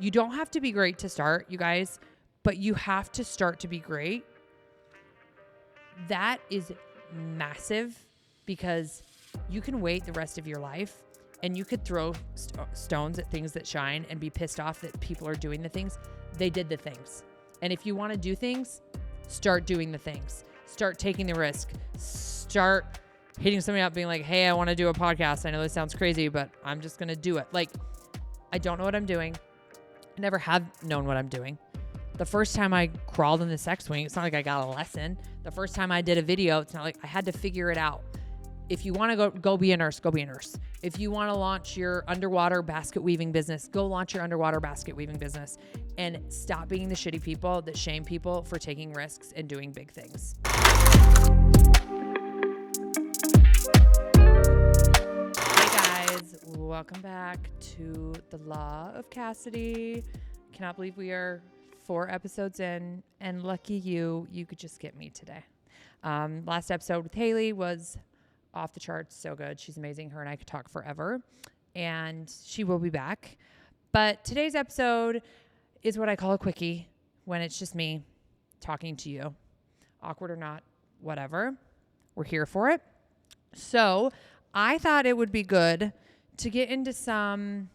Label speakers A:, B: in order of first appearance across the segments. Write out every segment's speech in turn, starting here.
A: You don't have to be great to start, you guys, but you have to start to be great. That is massive because you can wait the rest of your life and you could throw stones at things that shine and be pissed off that people are doing the things. They did the things. And if you want to do things, start doing the things. Start taking the risk. Start hitting somebody up being like, hey, I want to do a podcast. I know this sounds crazy, but I'm just going to do it. Like, I don't know what I'm doing. I never have known what I'm doing. The first time I crawled in the sex swing, it's not like I got a lesson. The first time I did a video, it's not like I had to figure it out. If you want to go be a nurse, go be a nurse. If you want to launch your underwater basket weaving business, go launch your underwater basket weaving business and stop being the shitty people that shame people for taking risks and doing big things. Hey guys, welcome back to the Law of Cassidy. Cannot believe we are 4 episodes in, and lucky you could just get me today. Last episode with Haley was off the charts, so good. She's amazing. Her and I could talk forever, and she will be back. But today's episode is what I call a quickie, when it's just me talking to you. Awkward or not, whatever. We're here for it. So I thought it would be good to get into some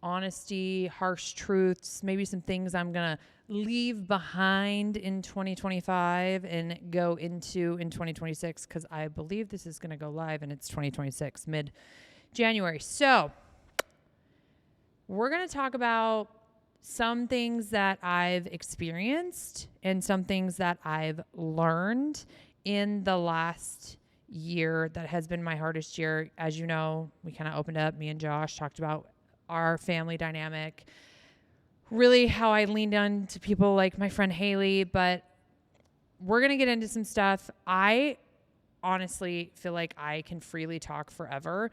A: honesty, harsh truths, maybe some things I'm going to leave behind in 2025 and go into in 2026, because I believe this is going to go live and it's 2026, mid-January. So we're going to talk about some things that I've experienced and some things that I've learned in the last year that has been my hardest year. As you know, we kind of opened up, me and Josh talked about our family dynamic, really how I leaned on to people like my friend Haley, but we're going to get into some stuff. I honestly feel like I can freely talk forever,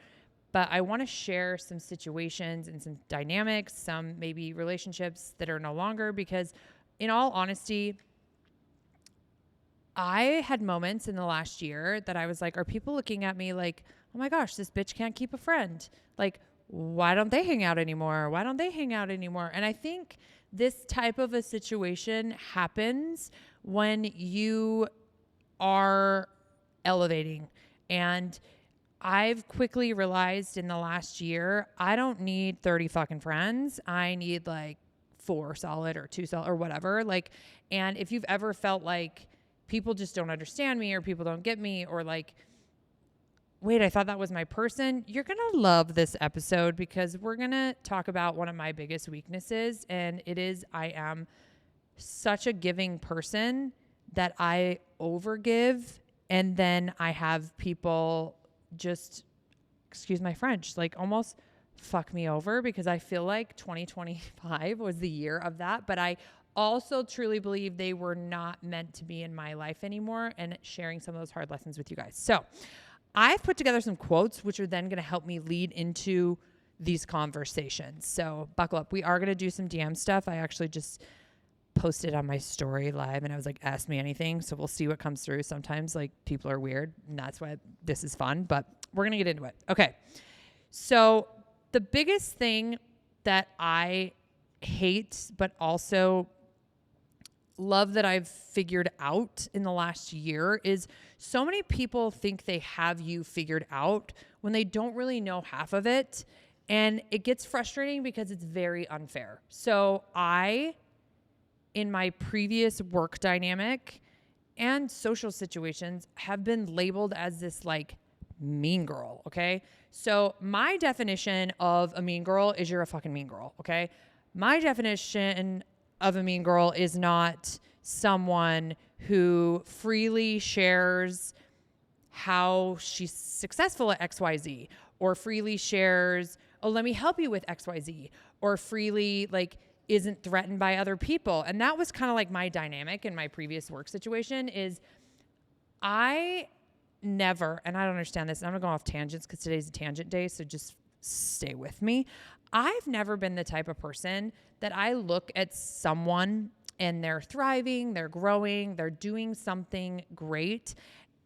A: but I want to share some situations and some dynamics, some maybe relationships that are no longer, because in all honesty, I had moments in the last year that I was like, are people looking at me like, oh my gosh, this bitch can't keep a friend? Like, why don't they hang out anymore? Why don't they hang out anymore? And I think this type of a situation happens when you are elevating. And I've quickly realized in the last year, I don't need 30 fucking friends. I need like 4 solid or 2 solid or whatever. Like, and if you've ever felt like people just don't understand me or people don't get me, or like, wait, I thought that was my person, you're going to love this episode, because we're going to talk about one of my biggest weaknesses. And it is, I am such a giving person that I overgive. And then I have people just, excuse my French, like almost fuck me over, because I feel like 2025 was the year of that. But I also truly believe they were not meant to be in my life anymore, and sharing some of those hard lessons with you guys. So I've put together some quotes, which are then going to help me lead into these conversations. So buckle up. We are going to do some DM stuff. I actually just posted on my story live, and I was like, ask me anything. So we'll see what comes through. Sometimes like people are weird, and that's why this is fun, but we're going to get into it. Okay. So the biggest thing that I hate, but also love that I've figured out in the last year, is so many people think they have you figured out when they don't really know half of it. And it gets frustrating because it's very unfair. So I, in my previous work dynamic and social situations, have been labeled as this like mean girl. Okay. So my definition of a mean girl is you're a fucking mean girl. Okay. My definition of a mean girl is not someone who freely shares how she's successful at XYZ, or freely shares, oh, let me help you with XYZ, or freely like isn't threatened by other people. And that was kind of like my dynamic in my previous work situation. Is I never, and I don't understand this, and I'm gonna go off tangents because today's a tangent day, so just stay with me. I've never been the type of person that I look at someone and they're thriving, they're growing, they're doing something great,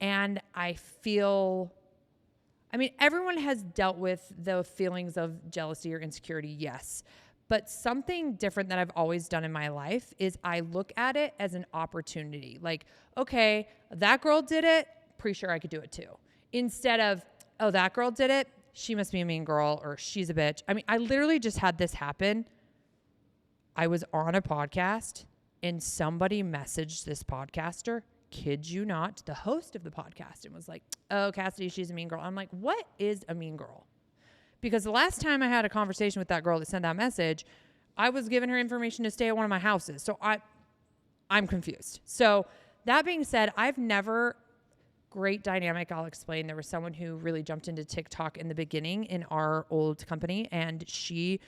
A: and I feel I mean, everyone has dealt with the feelings of jealousy or insecurity, yes. But something different that I've always done in my life is I look at it as an opportunity. Like, okay, that girl did it, pretty sure I could do it too. Instead of, oh, that girl did it, she must be a mean girl or she's a bitch. I mean, I literally just had this happen. I was on a podcast and somebody messaged this podcaster, kid you not, the host of the podcast, and was like, oh, Cassidy, she's a mean girl. I'm like, what is a mean girl? Because the last time I had a conversation with that girl that sent that message, I was giving her information to stay at one of my houses. So I'm confused. So that being said, I've never, great dynamic, I'll explain. There was someone who really jumped into TikTok in the beginning in our old company, and she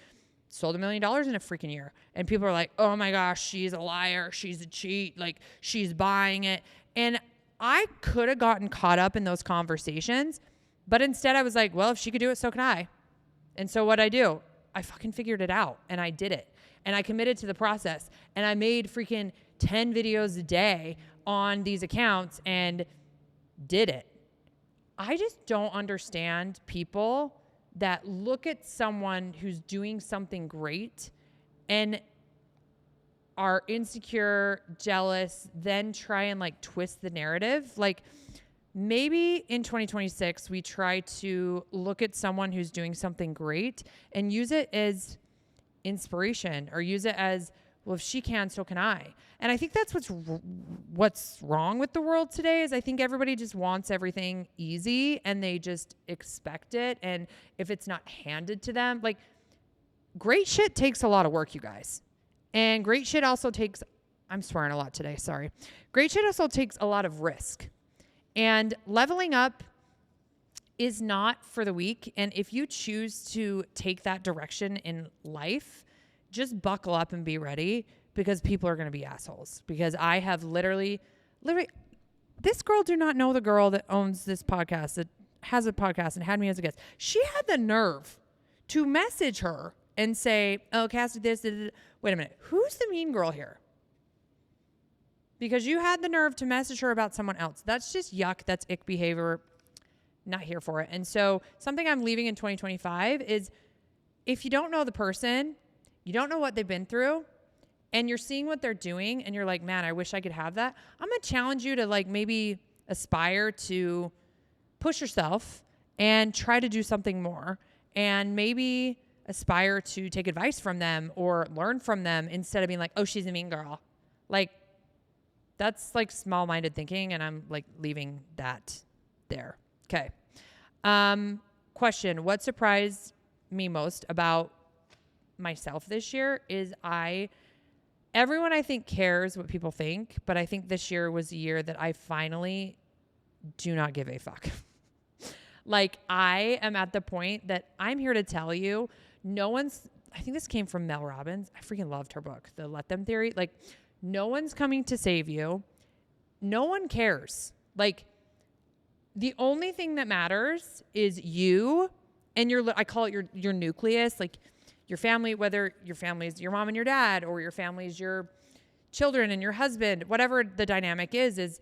A: sold $1 million in a freaking year. And people are like, oh my gosh, she's a liar. She's a cheat. Like, she's buying it. And I could have gotten caught up in those conversations, but instead I was like, well, if she could do it, so can I. And so what'd I do? I fucking figured it out and I did it. And I committed to the process and I made freaking 10 videos a day on these accounts and did it. I just don't understand people that look at someone who's doing something great and are insecure, jealous, then try and like twist the narrative. Like, maybe in 2026, we try to look at someone who's doing something great and use it as inspiration or use it as, well, if she can, so can I. And I think that's what's wrong with the world today is I think everybody just wants everything easy and they just expect it. And if it's not handed to them, like, great shit takes a lot of work, you guys. And great shit also takes, I'm swearing a lot today, sorry. Great shit also takes a lot of risk. And leveling up is not for the weak. And if you choose to take that direction in life, just buckle up and be ready because people are going to be assholes. Because I have literally, this girl do not know the girl that owns this podcast, that has a podcast and had me as a guest. She had the nerve to message her and say, oh, Cassidy, this. Wait a minute. Who's the mean girl here? Because you had the nerve to message her about someone else. That's just yuck. That's ick behavior. Not here for it. And so something I'm leaving in 2025 is if you don't know the person, you don't know what they've been through, and you're seeing what they're doing, and you're like, man, I wish I could have that. I'm going to challenge you to like maybe aspire to push yourself and try to do something more and maybe aspire to take advice from them or learn from them instead of being like, oh, she's a mean girl. Like, that's like small-minded thinking, and I'm like leaving that there. Okay. Question. What surprised me most about myself this year is everyone I think cares what people think, but I think this year was a year that I finally do not give a fuck. Like, I am at the point that I'm here to tell you, I think this came from Mel Robbins. I freaking loved her book, The Let Them Theory. Like, no one's coming to save you. No one cares. Like, the only thing that matters is you and I call it your nucleus, like your family, whether your family is your mom and your dad or your family is your children and your husband, whatever the dynamic is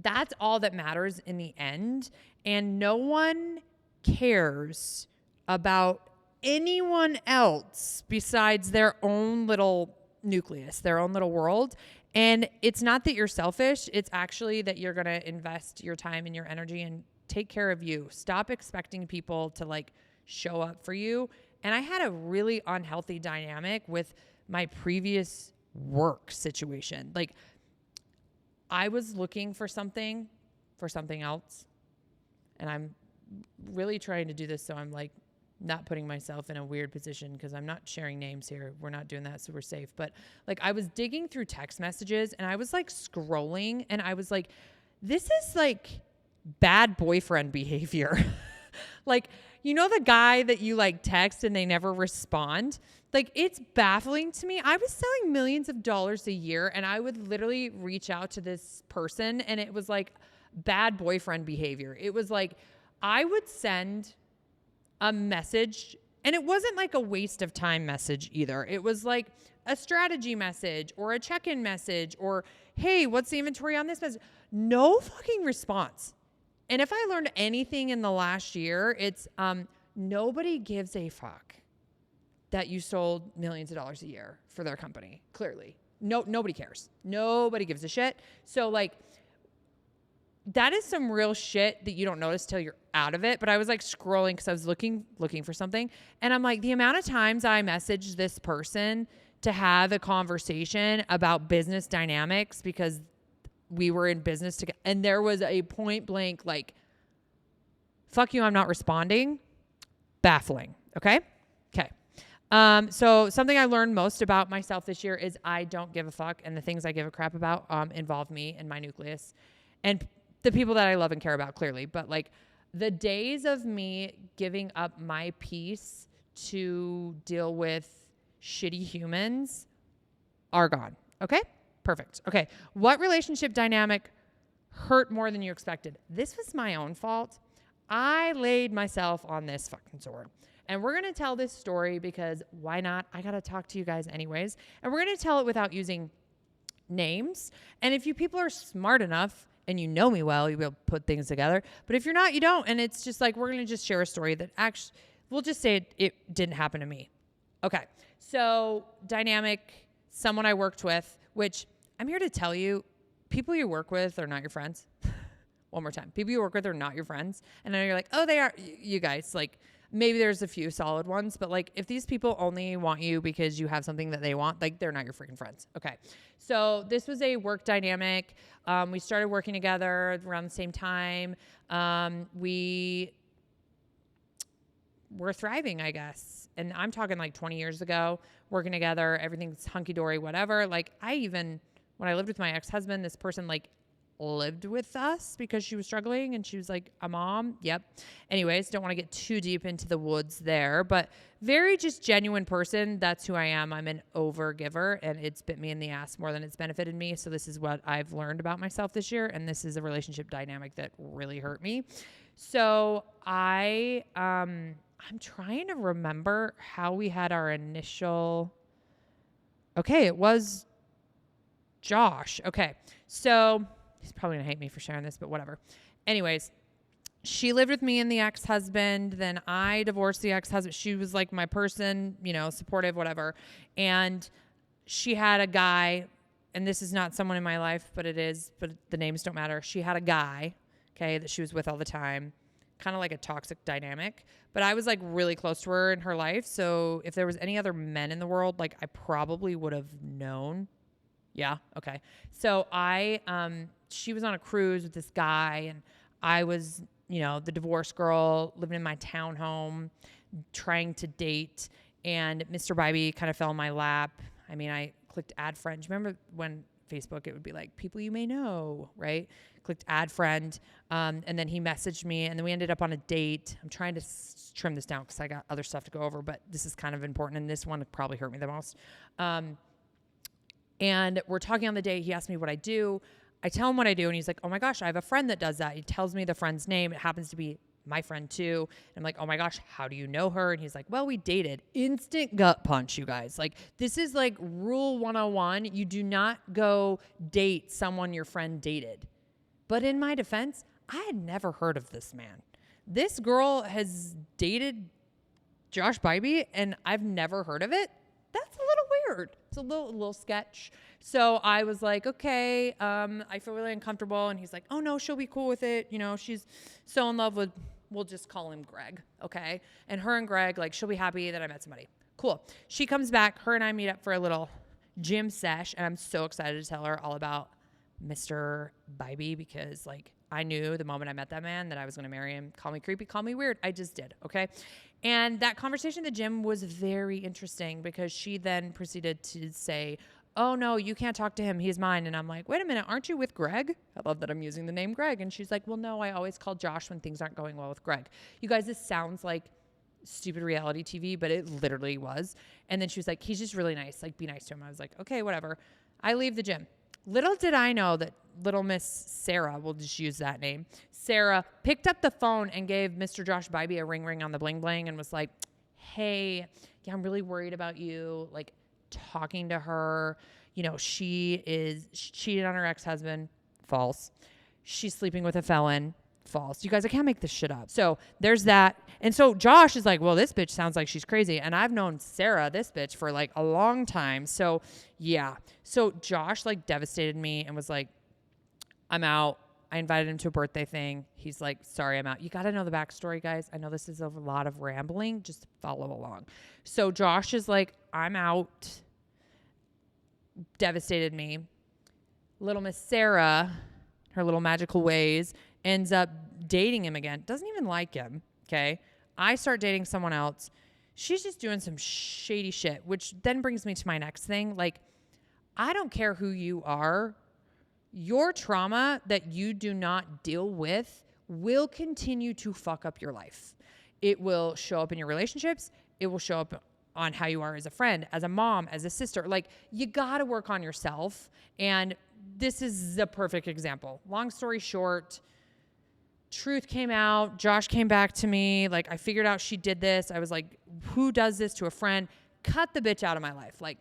A: that's all that matters in the end. And no one cares about anyone else besides their own little nucleus, their own little world. And it's not that you're selfish. It's actually that you're going to invest your time and your energy and take care of you. Stop expecting people to like show up for you. And I had a really unhealthy dynamic with my previous work situation. Like, I was looking for something else. And I'm really trying to do this so I'm like not putting myself in a weird position because I'm not sharing names here. We're not doing that, so we're safe. But like, I was digging through text messages and I was like scrolling and I was like, this is like bad boyfriend behavior. Like, you know, the guy that you like text and they never respond? Like, it's baffling to me. I was selling millions of dollars a year and I would literally reach out to this person and it was like bad boyfriend behavior. It was like, I would send a message and it wasn't like a waste of time message either. It was like a strategy message or a check-in message or, hey, what's the inventory on this message? No fucking response. And if I learned anything in the last year, it's nobody gives a fuck that you sold millions of dollars a year for their company. Clearly. Nobody cares. Nobody gives a shit. So like, that is some real shit that you don't notice till you're out of it. But I was like scrolling because I was looking for something. And I'm like, the amount of times I messaged this person to have a conversation about business dynamics because we were in business together. And there was a point blank, like, fuck you, I'm not responding. Baffling. Okay. Okay. So something I learned most about myself this year is I don't give a fuck. And the things I give a crap about, involve me and my nucleus and the people that I love and care about, clearly. But like, the days of me giving up my peace to deal with shitty humans are gone. Okay? Perfect. Okay. What relationship dynamic hurt more than you expected? This was my own fault. I laid myself on this fucking sword. And we're going to tell this story because why not? I got to talk to you guys anyways. And we're going to tell it without using names. And if you people are smart enough and you know me well, you will put things together. But if you're not, you don't. And it's just like, we're going to just share a story that actually, we'll just say it didn't happen to me. Okay. So dynamic, someone I worked with, which I'm here to tell you, people you work with are not your friends. One more time. People you work with are not your friends. And then you're like, oh, they are. You guys, like, maybe there's a few solid ones, but like, if these people only want you because you have something that they want, like, they're not your freaking friends. Okay. So this was a work dynamic. We started working together around the same time. We were thriving, I guess. And I'm talking like 20 years ago, working together, everything's hunky dory, whatever. Like, when I lived with my ex-husband, this person like lived with us because she was struggling and she was like a mom. Yep. Anyways, don't want to get too deep into the woods there, but very just genuine person. That's who I am. I'm an over giver and it's bit me in the ass more than it's benefited me. So this is what I've learned about myself this year. And this is a relationship dynamic that really hurt me. So I'm trying to remember how we had our initial, okay, it was Josh. Okay. So he's probably gonna hate me for sharing this, but whatever. Anyways, she lived with me and the ex-husband. Then I divorced the ex-husband. She was like my person, supportive, whatever. And she had a guy, and this is not someone in my life, but it is, but the names don't matter. She had a guy, okay, that she was with all the time, kind of like a toxic dynamic. But I was like really close to her in her life. So if there was any other men in the world, like I probably would have known. Yeah. Okay. So she was on a cruise with this guy and I was, the divorce girl living in my townhome, trying to date, and Mr. Bybee kind of fell in my lap. I mean, I clicked add friend. Remember when Facebook, it would be like people you may know, right? Clicked add friend. And then he messaged me and then we ended up on a date. I'm trying to trim this down because I got other stuff to go over, but this is kind of important. And this one probably hurt me the most. And we're talking on the date. He asked me what I do. I tell him what I do. And he's like, oh my gosh, I have a friend that does that. He tells me the friend's name. It happens to be my friend too. And I'm like, oh my gosh, how do you know her? And he's like, well, we dated. Instant gut punch, you guys. Like, this is like rule 101. You do not go date someone your friend dated. But in my defense, I had never heard of this man. This girl has dated Josh Bybee and I've never heard of it. That's a little weird. It's a little sketch. So I was like, okay, I feel really uncomfortable. And he's like, oh no, she'll be cool with it. She's so in love with, we'll just call him Greg. Okay. And her and Greg, like, she'll be happy that I met somebody. Cool. She comes back, her and I meet up for a little gym sesh. And I'm so excited to tell her all about Mr. Bybee because like, I knew the moment I met that man that I was going to marry him. Call me creepy, call me weird. I just did. Okay. And that conversation at the gym was very interesting because she then proceeded to say, oh no, you can't talk to him. He's mine. And I'm like, wait a minute. Aren't you with Greg? I love that I'm using the name Greg. And she's like, well, no, I always call Josh when things aren't going well with Greg. You guys, this sounds like stupid reality TV, but it literally was. And then she was like, he's just really nice. Like, be nice to him. I was like, okay, whatever. I leave the gym. Little did I know that little Miss Sarah, we'll just use that name, Sarah picked up the phone and gave Mr. Josh Bybee a ring on the bling bling and was like, hey, yeah, I'm really worried about you. Like, talking to her, she cheated on her ex-husband. False. She's sleeping with a felon. false. You guys, I can't make this shit up. So there's that. And so Josh is like, well, this bitch sounds like she's crazy. And I've known Sarah, this bitch, for like a long time. So yeah. So Josh like devastated me and was like, I'm out. I invited him to a birthday thing. He's like, sorry, I'm out. You got to know the backstory, guys. I know this is a lot of rambling. Just follow along. So Josh is like, I'm out. Devastated me. Little Miss Sarah, her little magical ways, ends up dating him again. Doesn't even like him. Okay. I start dating someone else. She's just doing some shady shit, which then brings me to my next thing. Like, I don't care who you are. Your trauma that you do not deal with will continue to fuck up your life. It will show up in your relationships. It will show up on how you are as a friend, as a mom, as a sister. Like, you got to work on yourself. And this is the perfect example. Long story short, truth came out. Josh came back to me. Like, I figured out she did this. I was like, who does this to a friend? Cut the bitch out of my life. Like,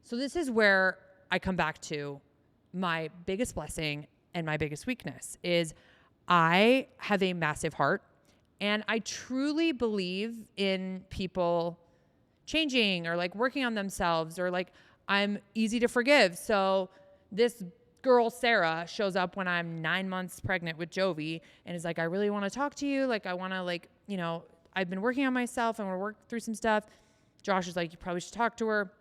A: so this is where I come back to my biggest blessing and my biggest weakness is I have a massive heart, and I truly believe in people changing or like working on themselves, or like I'm easy to forgive. So this girl, Sarah, shows up when I'm 9 months pregnant with Jovi and is like, I really want to talk to you. Like, I want to, like, you know, I've been working on myself. I want to work through some stuff. Josh is like, you probably should talk to her.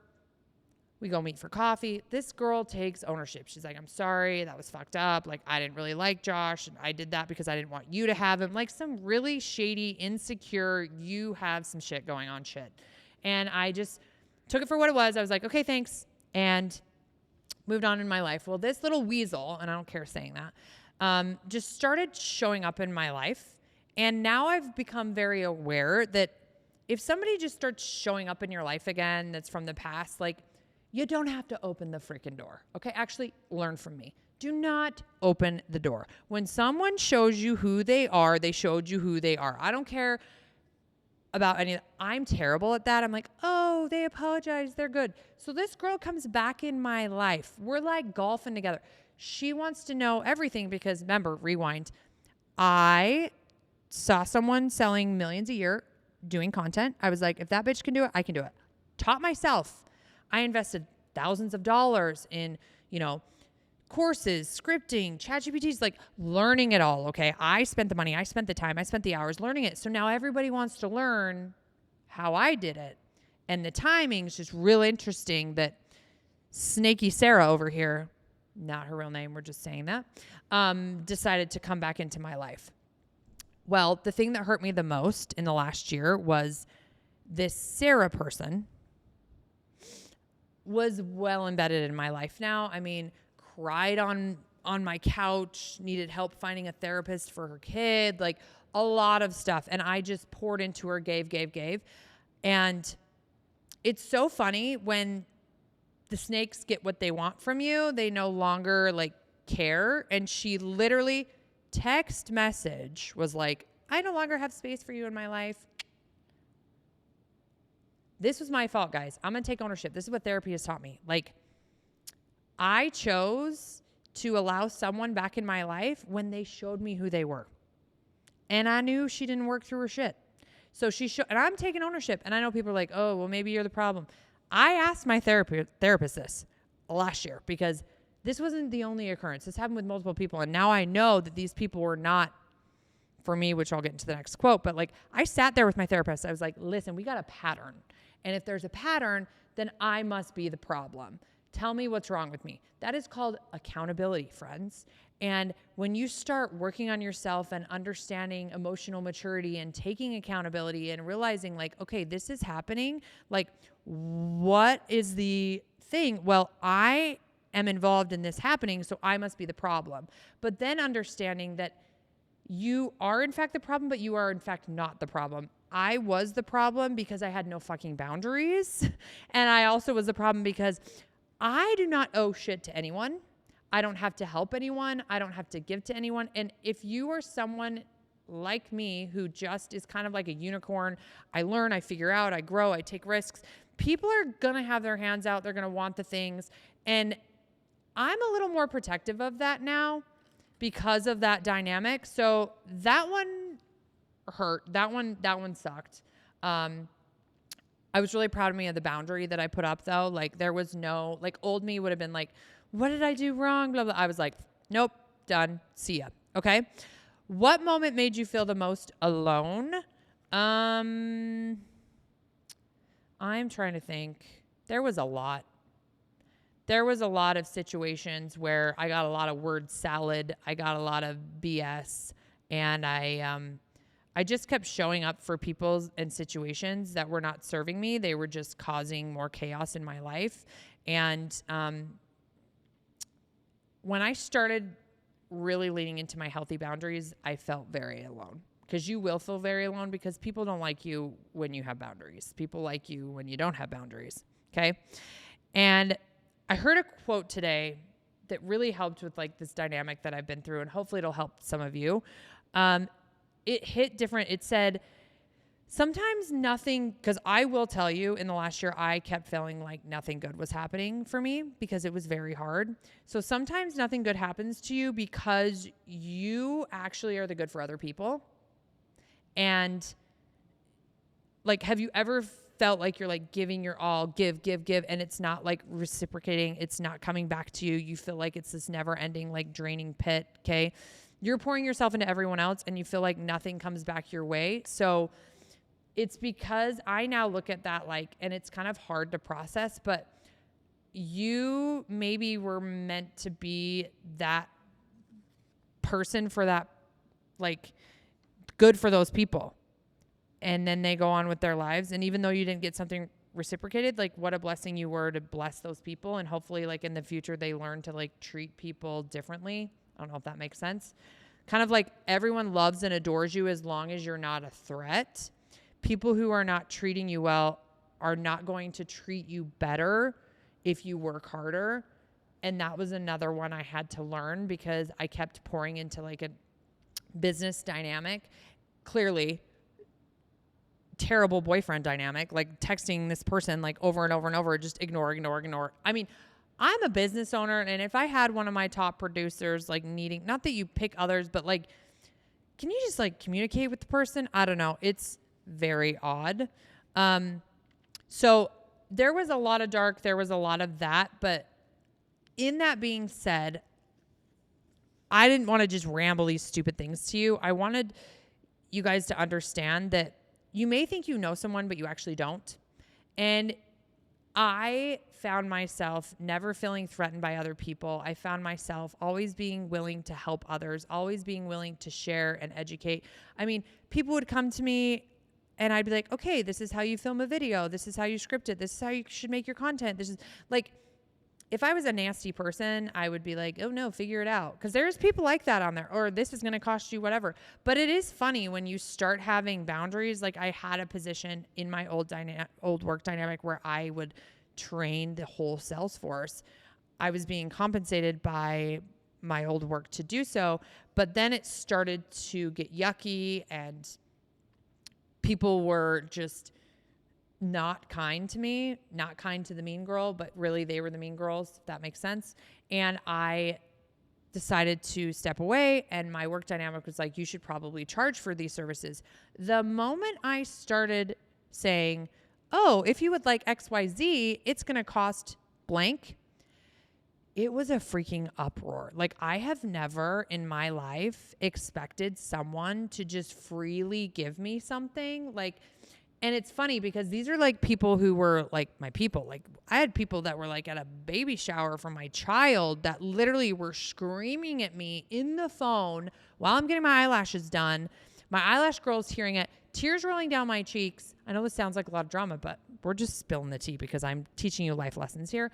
A: We go meet for coffee. This girl takes ownership. She's like, I'm sorry. That was fucked up. Like, I didn't really like Josh. And I did that because I didn't want you to have him. Like, some really shady, insecure, you have some shit going on shit. And I just took it for what it was. I was like, okay, thanks. And moved on in my life. Well, this little weasel, and I don't care saying that, just started showing up in my life. And now I've become very aware that if somebody just starts showing up in your life again that's from the past, like, you don't have to open the freaking door. Okay? Actually, learn from me. Do not open the door. When someone shows you who they are, they showed you who they are. I don't care about any of that. I'm terrible at that. I'm like, oh, they apologize. They're good. So this girl comes back in my life. We're like golfing together. She wants to know everything because, remember, rewind. I saw someone selling millions a year doing content. I was like, if that bitch can do it, I can do it. Taught myself. I invested thousands of dollars in, you know, courses, scripting, ChatGPTs, like learning it all. Okay. I spent the money, I spent the time, I spent the hours learning it. So now everybody wants to learn how I did it. And the timing is just real interesting that Snaky Sarah over here, not her real name, we're just saying that, decided to come back into my life. Well, the thing that hurt me the most in the last year was this Sarah person was well embedded in my life now. I mean, cried on my couch, needed help finding a therapist for her kid, like a lot of stuff. And I just poured into her, gave. And it's so funny when the snakes get what they want from you, they no longer like care. And she literally text message was like, I no longer have space for you in my life. This was my fault, guys. I'm going to take ownership. This is what therapy has taught me. Like, I chose to allow someone back in my life when they showed me who they were. And I knew she didn't work through her shit. So and I'm taking ownership. And I know people are like, oh, well, maybe you're the problem. I asked my therapist this last year because this wasn't the only occurrence. This happened with multiple people. And now I know that these people were not for me, which I'll get into the next quote. But like, I sat there with my therapist. I was like, listen, we got a pattern. And if there's a pattern, then I must be the problem. Tell me what's wrong with me. That is called accountability, friends. And when you start working on yourself and understanding emotional maturity and taking accountability and realizing like, okay, this is happening. Like, what is the thing? Well, I am involved in this happening, so I must be the problem. But then understanding that you are in fact the problem, but you are in fact not the problem. I was the problem because I had no fucking boundaries. And I also was the problem because I do not owe shit to anyone. I don't have to help anyone. I don't have to give to anyone. And if you are someone like me who just is kind of like a unicorn, I learn, I figure out, I grow, I take risks. People are going to have their hands out. They're going to want the things. And I'm a little more protective of that now. because of that dynamic. So that one hurt. That one sucked. I was really proud of me of the boundary that I put up though. Like there was no, like old me would have been like, what did I do wrong? Blah, blah. I was like, nope, done. See ya. Okay. What moment made you feel the most alone? I'm trying to think. There was a lot. There was a lot of situations where I got a lot of word salad. I got a lot of BS, and I just kept showing up for people and situations that were not serving me. They were just causing more chaos in my life. And when I started really leaning into my healthy boundaries, I felt very alone. Because you will feel very alone because people don't like you when you have boundaries. People like you when you don't have boundaries. Okay. And I heard a quote today that really helped with like this dynamic that I've been through, and hopefully it'll help some of you. It hit different. It said, sometimes nothing, because I will tell you in the last year, I kept feeling like nothing good was happening for me because it was very hard. So sometimes nothing good happens to you because you actually are the good for other people. And like, have you ever felt like you're like giving your all, give, and it's not like reciprocating, it's not coming back to you. You feel like it's this never ending, like draining pit. Okay. You're pouring yourself into everyone else and you feel like nothing comes back your way. So it's because I now look at that like, and it's kind of hard to process, but you maybe were meant to be that person for that, like good for those people. And then they go on with their lives. And even though you didn't get something reciprocated, like what a blessing you were to bless those people. And hopefully like in the future, they learn to like treat people differently. I don't know if that makes sense. Kind of like everyone loves and adores you as long as you're not a threat. People who are not treating you well are not going to treat you better if you work harder. And that was another one I had to learn because I kept pouring into like a business dynamic. Clearly, terrible boyfriend dynamic, like texting this person like over and over and over, just ignore. I mean, I'm a business owner, and if I had one of my top producers like needing, not that you pick others, but like, can you just like communicate with the person? I don't know. It's very odd. So there was a lot of dark, there was a lot of that, but in that being said, I didn't want to just ramble these stupid things to you. I wanted you guys to understand that you may think you know someone, but you actually don't. And I found myself never feeling threatened by other people. I found myself always being willing to help others, always being willing to share and educate. I mean, people would come to me and I'd be like, okay, this is how you film a video. This is how you script it. This is how you should make your content. This is like, if I was a nasty person, I would be like, oh no, figure it out. Because there's people like that on there, or this is going to cost you whatever. But it is funny when you start having boundaries. Like I had a position in my old work dynamic where I would train the whole sales force. I was being compensated by my old work to do so. But then it started to get yucky and people were just not kind to me, not kind to the mean girl, but really they were the mean girls, if that makes sense. And I decided to step away, and my work dynamic was like, you should probably charge for these services. The moment I started saying, oh, if you would like XYZ, it's going to cost blank, it was a freaking uproar. Like I have never in my life expected someone to just freely give me something. Like, and it's funny because these are like people who were like my people. Like I had people that were like at a baby shower for my child that literally were screaming at me in the phone while I'm getting my eyelashes done. My eyelash girl's hearing it, tears rolling down my cheeks. I know this sounds like a lot of drama, but we're just spilling the tea because I'm teaching you life lessons here.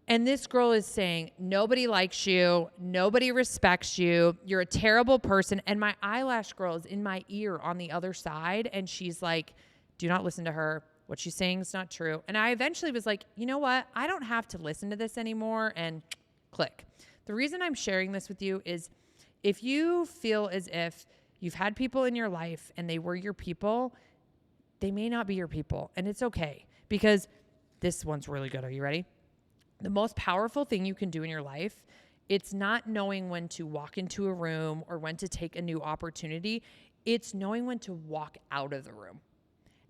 A: And this girl is saying, nobody likes you. Nobody respects you. You're a terrible person. And my eyelash girl is in my ear on the other side. And she's like, do not listen to her. What she's saying is not true. And I eventually was like, you know what? I don't have to listen to this anymore. And click. The reason I'm sharing this with you is if you feel as if you've had people in your life and they were your people, they may not be your people. And it's okay because this one's really good. Are you ready? The most powerful thing you can do in your life It's not knowing when to walk into a room or when to take a new opportunity. It's knowing when to walk out of the room.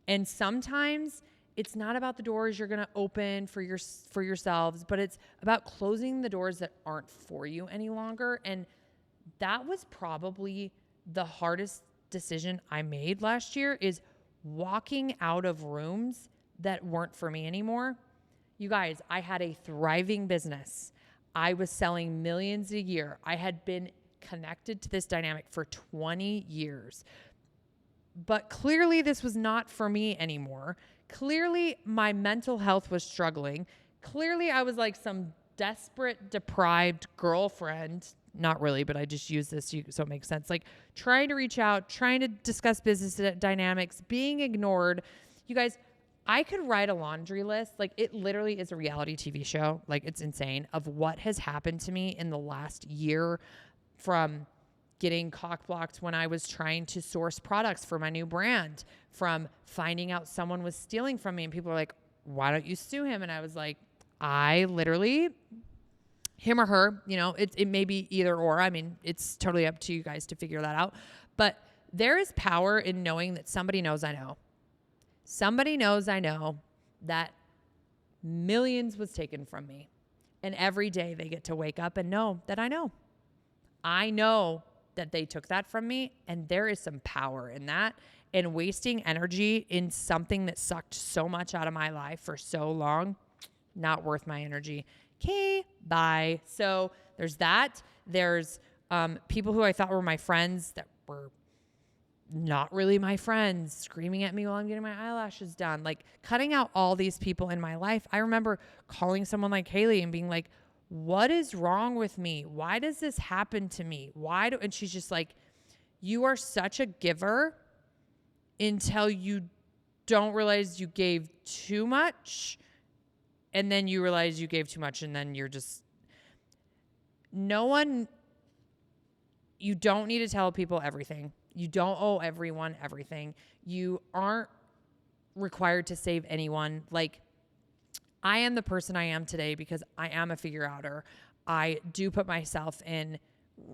A: And sometimes it's not about the doors you're going to open for yourselves, but it's about closing the doors that aren't for you any longer. And that was probably the hardest decision I made last year, is walking out of rooms that weren't for me anymore. You guys, I had a thriving business. I was selling millions a year. I had been connected to this dynamic for 20 years. But clearly this was not for me anymore. Clearly my mental health was struggling. Clearly I was like some desperate, deprived girlfriend. Not really, but I just use this so it makes sense. Like trying to reach out, trying to discuss business dynamics, being ignored. You guys, I could write a laundry list. Like it literally is a reality TV show. Like it's insane of what has happened to me in the last year, from getting cock-blocked when I was trying to source products for my new brand, from finding out someone was stealing from me and people are like, why don't you sue him? And I was like, I literally, him or her, you know, it may be either or. I mean, it's totally up to you guys to figure that out. But there is power in knowing that somebody knows I know. Somebody knows I know that millions was taken from me. And every day they get to wake up and know that I know. I know that they took that from me, and there is some power in that. And wasting energy in something that sucked so much out of my life for so long, not worth my energy. Okay, bye. So there's that. There's people who I thought were my friends that were not really my friends, screaming at me while I'm getting my eyelashes done, like cutting out all these people in my life. I remember calling someone like Haley and being like, what is wrong with me? Why does this happen to me? And she's just like, you are such a giver until you don't realize you gave too much. And then you realize you gave too much. And then you're just, you don't need to tell people everything. You don't owe everyone everything. You aren't required to save anyone. Like, I am the person I am today because I am a figure outer. I do put myself in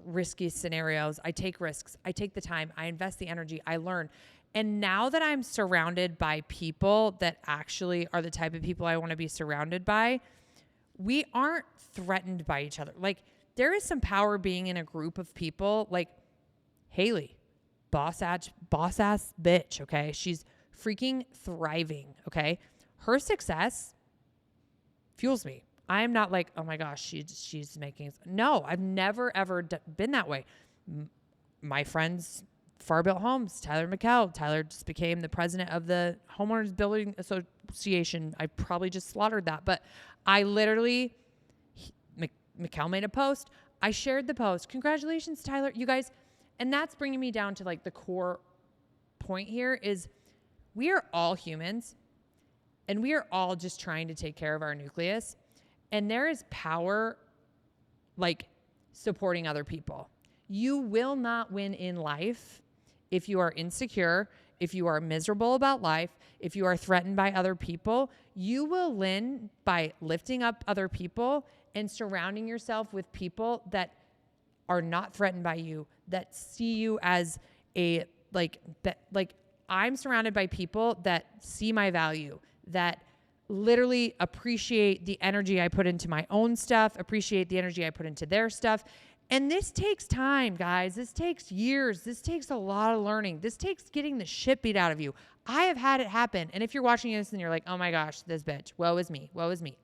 A: risky scenarios. I take risks. I take the time. I invest the energy. I learn. And now that I'm surrounded by people that actually are the type of people I want to be surrounded by, we aren't threatened by each other. Like, there is some power being in a group of people like Haley, boss ass bitch, okay? She's freaking thriving, okay? Her success fuels me. I am not like, oh my gosh, she's making... No, I've never, ever been that way. My friends, Far Built Homes, Tyler McKell. Tyler just became the president of the Homeowners Building Association. I probably just slaughtered that. But I literally... McKell made a post. I shared the post. Congratulations, Tyler. You guys... And that's bringing me down to like the core point here is we are all humans and we are all just trying to take care of our nucleus. And there is power like supporting other people. You will not win in life if you are insecure, if you are miserable about life, if you are threatened by other people. You will win by lifting up other people and surrounding yourself with people that are not threatened by you, that see you as a, I'm surrounded by people that see my value, that literally appreciate the energy I put into my own stuff, appreciate the energy I put into their stuff. And this takes time, guys. This takes years. This takes a lot of learning. This takes getting the shit beat out of you. I have had it happen. And if you're watching this and you're like, oh my gosh, this bitch, woe is me.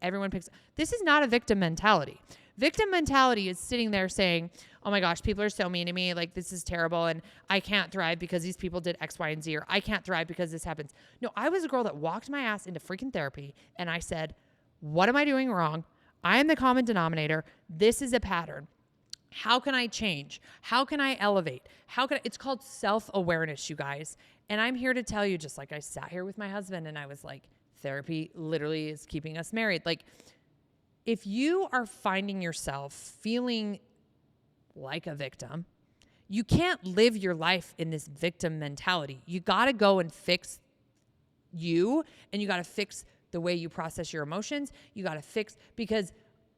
A: Everyone picks. This is not a victim mentality. Victim mentality is sitting there saying, oh my gosh, people are so mean to me. Like, this is terrible. And I can't thrive because these people did X, Y, and Z, or I can't thrive because this happens. No, I was a girl that walked my ass into freaking therapy. And I said, what am I doing wrong? I am the common denominator. This is a pattern. How can I change? How can I elevate? It's called self-awareness, you guys. And I'm here to tell you, just like I sat here with my husband and I was like, therapy literally is keeping us married. Like, if you are finding yourself feeling like a victim, you can't live your life in this victim mentality. You got to go and fix you, and you got to fix the way you process your emotions. You got to fix, because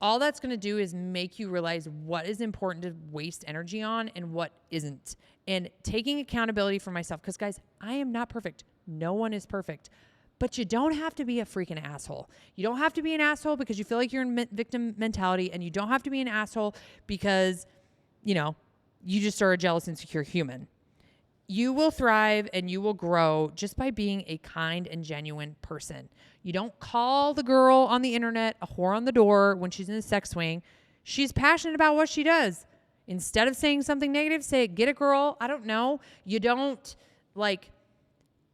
A: all that's going to do is make you realize what is important to waste energy on and what isn't. And taking accountability for myself, because guys, I am not perfect. No one is perfect. But you don't have to be a freaking asshole. You don't have to be an asshole because you feel like you're in victim mentality, and you don't have to be an asshole because, you just are a jealous, insecure human. You will thrive and you will grow just by being a kind and genuine person. You don't call the girl on the internet a whore on the door when she's in a sex swing. She's passionate about what she does. Instead of saying something negative, say, get a girl. I don't know. You don't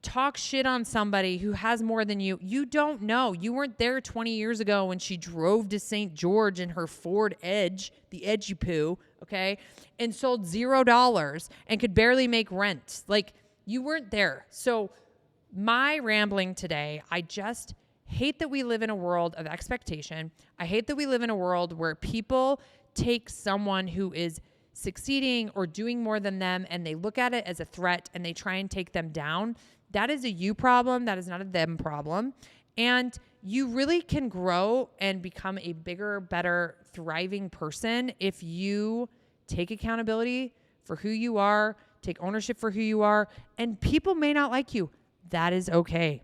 A: talk shit on somebody who has more than you. You don't know. You weren't there 20 years ago when she drove to St. George in her Ford Edge, the Edgy Poo, okay, and sold $0 and could barely make rent. You weren't there. So my rambling today, I just hate that we live in a world of expectation. I hate that we live in a world where people take someone who is succeeding or doing more than them and they look at it as a threat and they try and take them down. That is a you problem. That is not a them problem. And you really can grow and become a bigger, better, thriving person if you take accountability for who you are, take ownership for who you are, and people may not like you. That is okay.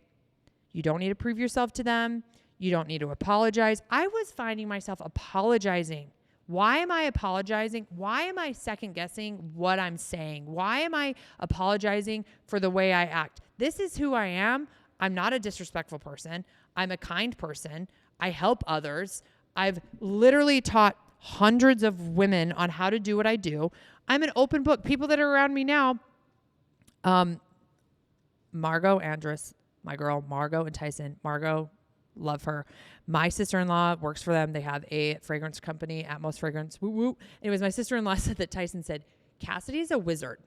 A: You don't need to prove yourself to them. You don't need to apologize. I was finding myself apologizing. Why am I apologizing? Why am I second guessing what I'm saying? Why am I apologizing for the way I act? This is who I am. I'm not a disrespectful person. I'm a kind person. I help others. I've literally taught hundreds of women on how to do what I do. I'm an open book. People that are around me now, Margot Andrus, my girl, Margot and Tyson. Margot, love her. My sister-in-law works for them. They have a fragrance company, Atmos Fragrance. Woo woo. Anyways, my sister-in-law said that Tyson said, Cassidy is a wizard.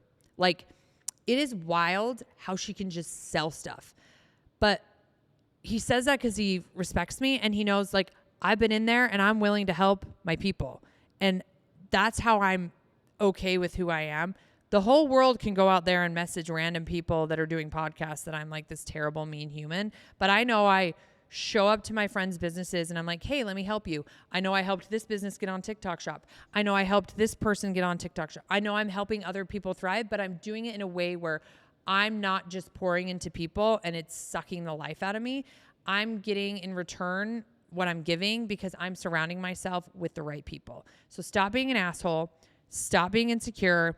A: It is wild how she can just sell stuff. But he says that because he respects me and he knows I've been in there and I'm willing to help my people. And that's how I'm okay with who I am. The whole world can go out there and message random people that are doing podcasts that I'm this terrible, mean human. But I know I show up to my friends' businesses and I'm like, hey, let me help you. I know I helped this business get on TikTok Shop. I know I helped this person get on TikTok Shop. I know I'm helping other people thrive, but I'm doing it in a way where I'm not just pouring into people and it's sucking the life out of me. I'm getting in return what I'm giving because I'm surrounding myself with the right people. So stop being an asshole, stop being insecure,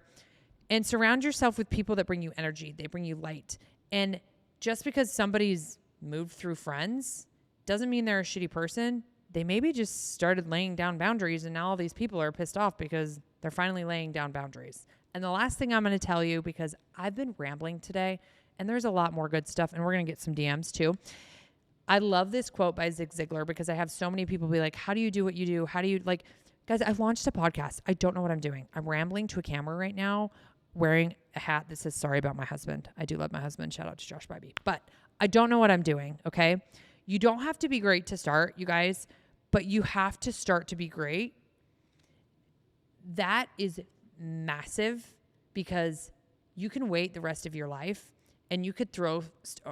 A: and surround yourself with people that bring you energy. They bring you light. And just because somebody's moved through friends doesn't mean they're a shitty person. They maybe just started laying down boundaries and now all these people are pissed off because they're finally laying down boundaries. And the last thing I'm going to tell you, because I've been rambling today and there's a lot more good stuff and we're going to get some DMs too. I love this quote by Zig Ziglar because I have so many people be like, how do you do what you do? How do you guys, I've launched a podcast. I don't know what I'm doing. I'm rambling to a camera right now wearing a hat that says sorry about my husband. I do love my husband. Shout out to Josh Bybee. But I don't know what I'm doing, okay? You don't have to be great to start, you guys, but you have to start to be great. That is massive because you can wait the rest of your life and you could throw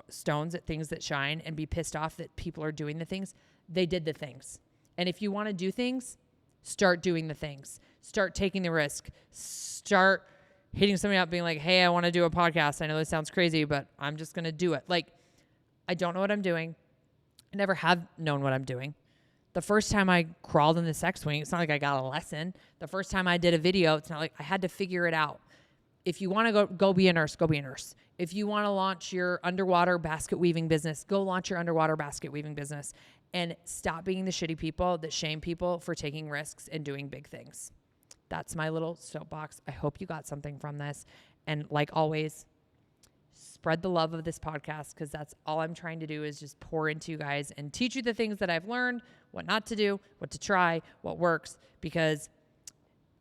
A: stones at things that shine and be pissed off that people are doing the things. They did the things. And if you want to do things, start doing the things. Start taking the risk. Start hitting somebody up being like, hey, I want to do a podcast. I know this sounds crazy, but I'm just going to do it. I don't know what I'm doing. I never have known what I'm doing. The first time I crawled in the sex swing, it's not like I got a lesson. The first time I did a video, it's not like I had to figure it out. If you want to go be a nurse, go be a nurse. If you want to launch your underwater basket weaving business, go launch your underwater basket weaving business and stop being the shitty people that shame people for taking risks and doing big things. That's my little soapbox. I hope you got something from this. And like always, spread the love of this podcast because that's all I'm trying to do is just pour into you guys and teach you the things that I've learned, what not to do, what to try, what works, because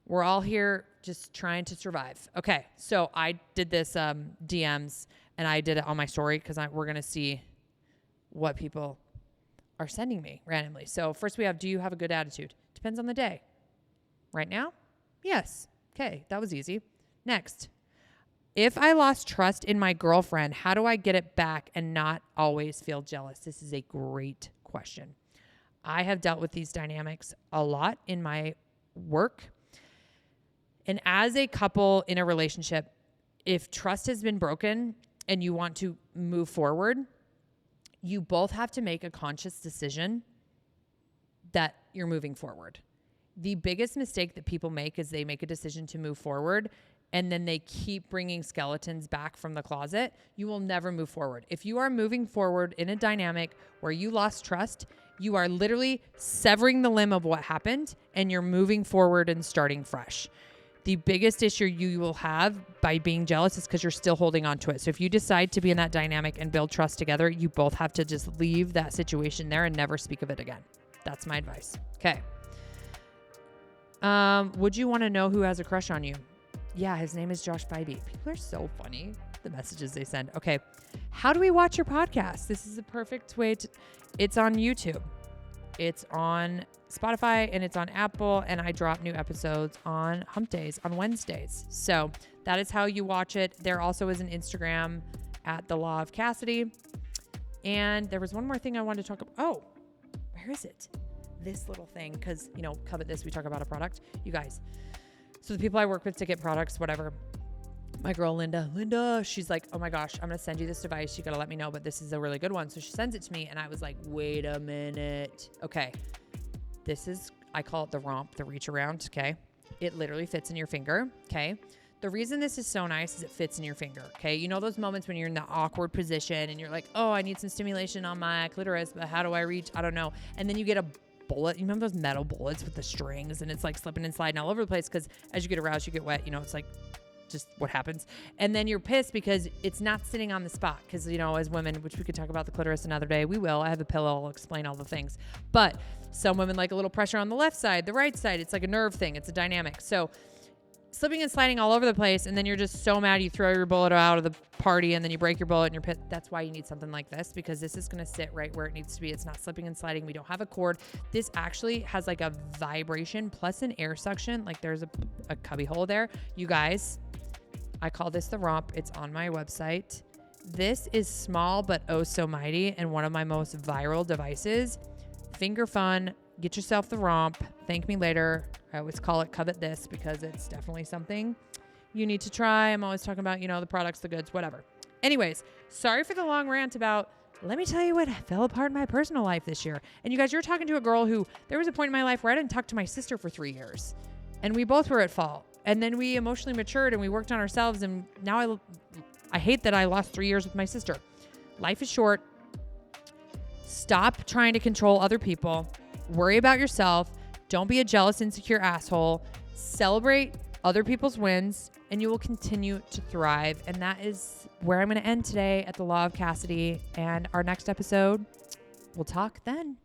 A: we're all here just trying to survive. Okay, so I did this DMs and I did it on my story because we're going to see what people are sending me randomly. So first we have, do you have a good attitude? Depends on the day. Right now? Yes. Okay, that was easy. Next. If I lost trust in my girlfriend, how do I get it back and not always feel jealous? This is a great question. I have dealt with these dynamics a lot in my work. And as a couple in a relationship, if trust has been broken and you want to move forward, you both have to make a conscious decision that you're moving forward. The biggest mistake that people make is they make a decision to move forward and then they keep bringing skeletons back from the closet. You will never move forward. If you are moving forward in a dynamic where you lost trust, you are literally severing the limb of what happened and you're moving forward and starting fresh. The biggest issue you will have by being jealous is because you're still holding on to it. So if you decide to be in that dynamic and build trust together, you both have to just leave that situation there and never speak of it again. That's my advice. Okay. Would you want to know who has a crush on you? Yeah, his name is Josh Bybee. People are so funny, the messages they send. Okay. How do we watch your podcast? This is a perfect way to... It's on YouTube. It's on Spotify and it's on Apple, and I drop new episodes on hump days, on Wednesdays. So that is how you watch it. There also is an Instagram at the Law of Cassidy. And there was one more thing I wanted to talk about. Oh, where is it? This little thing, because, you know, Covet This, we talk about a product. You guys, so the people I work with to get products, whatever, my girl Linda, she's like, oh my gosh, I'm going to send you this device. You got to let me know, but this is a really good one. So she sends it to me and I was like, wait a minute. Okay. This is, I call it the romp, the reach around. Okay. It literally fits in your finger. Okay. The reason this is so nice is it fits in your finger. Okay. You know, those moments when you're in the awkward position and you're like, oh, I need some stimulation on my clitoris, but how do I reach? I don't know. And then you get a bullet. You remember those metal bullets with the strings and it's like slipping and sliding all over the place. Cause as you get aroused, you get wet, you know, it's like just what happens. And then you're pissed because it's not sitting on the spot. Cause you know, as women, which we could talk about the clitoris another day, we will. I have a pillow. I'll explain all the things, but some women like a little pressure on the left side, the right side. It's like a nerve thing. It's a dynamic. So slipping and sliding all over the place. And then you're just so mad. You throw your bullet out of the party and then you break your bullet and you're pissed. That's why you need something like this, because this is going to sit right where it needs to be. It's not slipping and sliding. We don't have a cord. This actually has like a vibration plus an air suction. Like there's a cubby hole there. You guys, I call this the romp. It's on my website. This is small, but oh so mighty. And one of my most viral devices. Finger fun. Get yourself the romp. Thank me later. I always call it Covet This because it's definitely something you need to try. I'm always talking about, you know, the products, the goods, whatever. Anyways, sorry for the long rant about, let me tell you what fell apart in my personal life this year. And you guys, you're talking to a girl who, there was a point in my life where I didn't talk to my sister for 3 years. And we both were at fault. And then we emotionally matured and we worked on ourselves. And now I hate that I lost 3 years with my sister. Life is short. Stop trying to control other people. Worry about yourself. Don't be a jealous, insecure asshole. Celebrate other people's wins and you will continue to thrive. And that is where I'm going to end today at the Law of Cassidy. And our next episode, we'll talk then.